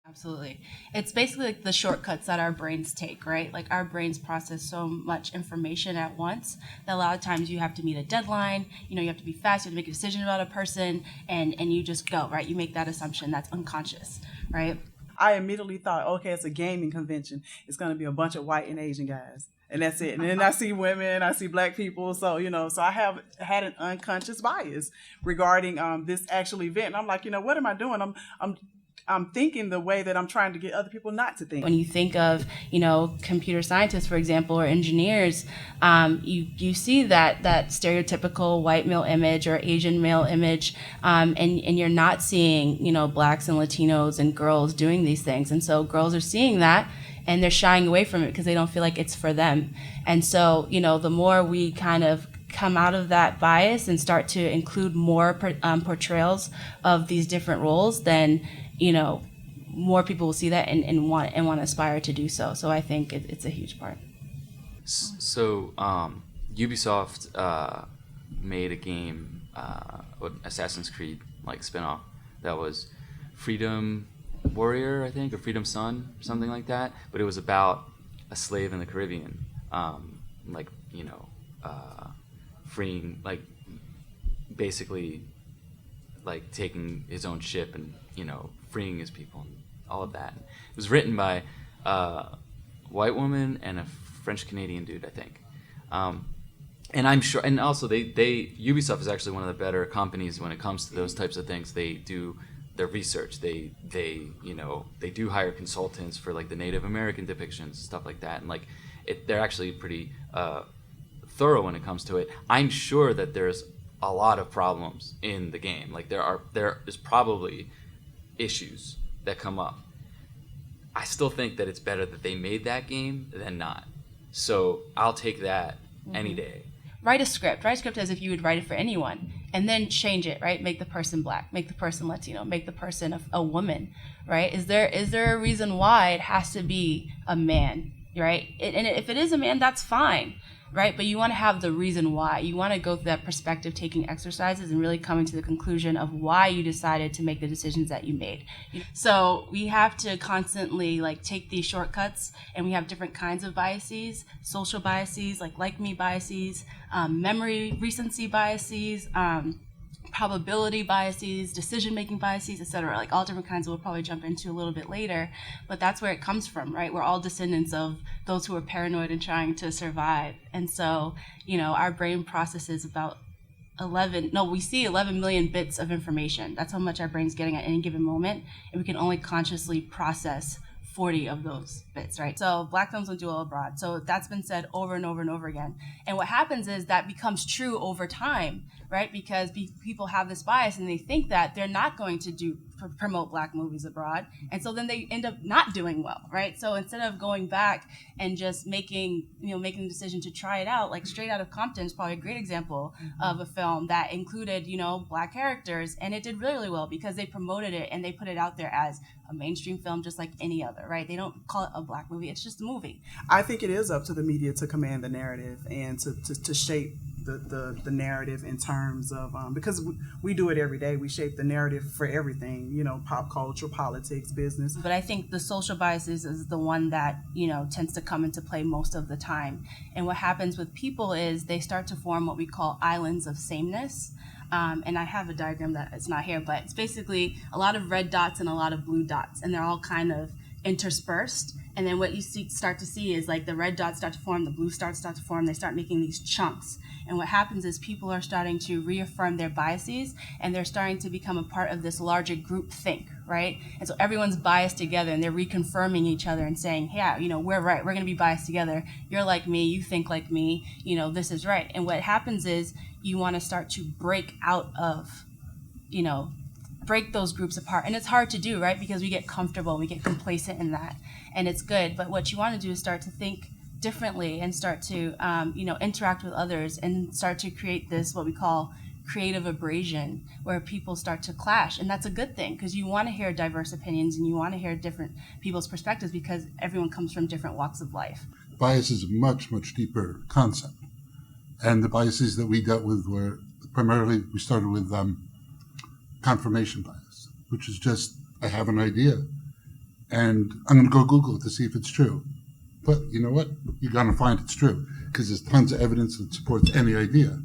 Absolutely. It's basically like the shortcuts that our brains take, right? Like our brains process so much information at once that a lot of times you have to meet a deadline, you have to be fast, you have to make a decision about a person, and you just go, right? You make that assumption that's unconscious, right? I immediately thought, okay, it's a gaming convention. It's going to be a bunch of white and Asian guys. And that's it. And then I see women, I see black people. So, so I have had an unconscious bias regarding this actual event. And I'm like, what am I doing? I'm thinking the way that I'm trying to get other people not to think. When you think of, computer scientists, for example, or engineers, you see that stereotypical white male image or Asian male image, and you're not seeing, blacks and Latinos and girls doing these things. And so girls are seeing that and they're shying away from it because they don't feel like it's for them. And so, the more we kind of come out of that bias and start to include more portrayals of these different roles, then more people will see that and want to aspire to do so. So I think it's a huge part. So Ubisoft made a game, Assassin's Creed like spinoff, that was Freedom Warrior, I think, or Freedom Sun, something like that. But it was about a slave in the Caribbean, freeing, like basically like taking his own ship and freeing his people and all of that. It was written by a white woman and a French Canadian dude, I think. And I'm sure, and also they Ubisoft is actually one of the better companies when it comes to those types of things. They do their research. They do hire consultants for like the Native American depictions, stuff like that, and like they're actually pretty thorough when it comes to it. I'm sure that there's a lot of problems in the game. Like there is probably issues that come up. I still think that it's better that they made that game than not. So I'll take that any day. Write a script as if you would write it for anyone, and then change it, right? Make the person black, make the person Latino, make the person a woman, right? Is there a reason why it has to be a man, right? And if it is a man, that's fine, right? But you want to have the reason why. You want to go through that perspective taking exercises and really coming to the conclusion of why you decided to make the decisions that you made. So we have to constantly take these shortcuts, and we have different kinds of biases, social biases, like me biases, memory recency biases, probability biases, decision-making biases, etc. Like all different kinds we'll probably jump into a little bit later, but that's where it comes from, right? We're all descendants of those who are paranoid and trying to survive. And so, our brain processes about 11 million bits of information. That's how much our brain's getting at any given moment, and we can only consciously process 40 of those bits, right? So black films don't do well abroad. So that's been said over and over and over again. And what happens is that becomes true over time, right? Because people have this bias and they think that they're not going to promote black movies abroad. And so then they end up not doing well, right? So instead of going back and just making the decision to try it out, like Straight Outta Compton is probably a great example of a film that included, black characters, and it did really, really well because they promoted it and they put it out there as a mainstream film just like any other, right? They don't call it a black movie, it's just a movie. I think it is up to the media to command the narrative and to shape the narrative in terms of, because we do it every day, we shape the narrative for everything, pop culture, politics, business. But I think the social biases is the one that, tends to come into play most of the time. And what happens with people is they start to form what we call islands of sameness. And I have a diagram that it's not here, but it's basically a lot of red dots and a lot of blue dots, and they're all kind of interspersed. And then what you start to see is like the red dots start to form, the blue start to form, they start making these chunks. And what happens is people are starting to reaffirm their biases, and they're starting to become a part of this larger group think, right? And so everyone's biased together, and they're reconfirming each other and saying, yeah, we're right, we're going to be biased together. You're like me, you think like me, this is right. And what happens is you want to start to break out of, break those groups apart. And it's hard to do, right? Because we get comfortable, we get complacent in that, and it's good. But what you want to do is start to think differently and start to, interact with others and start to create this, what we call creative abrasion, where people start to clash. And that's a good thing because you want to hear diverse opinions and you want to hear different people's perspectives because everyone comes from different walks of life. Bias is a much, much deeper concept. And the biases that we dealt with were primarily, we started with confirmation bias, which is just, I have an idea. and I'm going to go Google it to see if it's true. But you know what? You're going to find it's true because there's tons of evidence that supports any idea.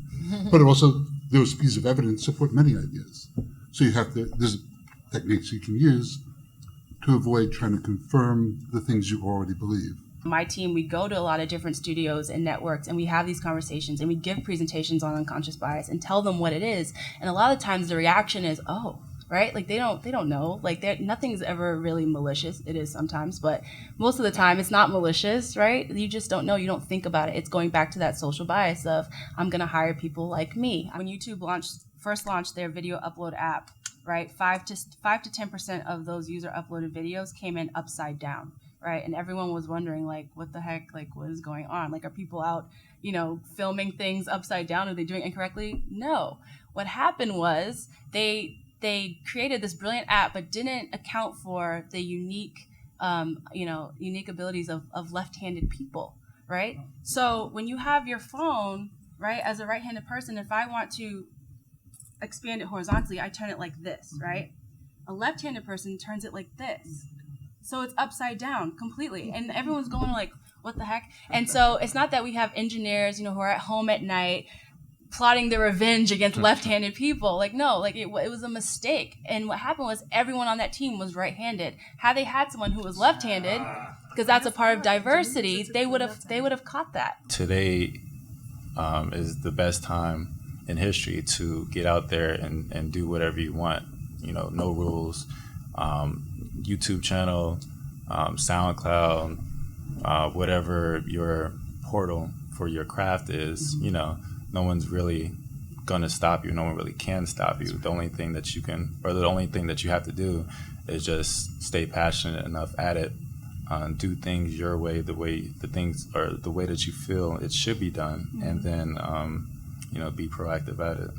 But also, those pieces of evidence support many ideas. So there's techniques you can use to avoid trying to confirm the things you already believe. My team, we go to a lot of different studios and networks, and we have these conversations, and we give presentations on unconscious bias and tell them what it is. And a lot of times the reaction is, oh, right? Like they don't know. Like nothing's ever really malicious. It is sometimes, but most of the time it's not malicious, right? You just don't know. You don't think about it. It's going back to that social bias of I'm going to hire people like me. When YouTube first launched their video upload app, right? 5 to 10% of those user uploaded videos came in upside down, right? And everyone was wondering, like, what the heck? Like, what is going on? Like, are people out, filming things upside down? Are they doing it incorrectly? No. What happened was they created this brilliant app, but didn't account for the unique abilities of left-handed people, right? So when you have your phone, right, as a right-handed person, if I want to expand it horizontally, I turn it like this, right? A left-handed person turns it like this. So it's upside down completely. And everyone's going like, what the heck? And so it's not that we have engineers, who are at home at night plotting their revenge against left-handed people. Like, no, like it was a mistake. And what happened was everyone on that team was right-handed. Had they had someone who was left-handed, because that's a part of diversity, they would have caught that. Today is the best time in history to get out there and do whatever you want. No rules. YouTube channel, SoundCloud, whatever your portal for your craft is, no one's really going to stop you. No one really can stop you. The only thing that you have to do is just stay passionate enough at it, do things your way, the way that you feel it should be done, and then, be proactive at it.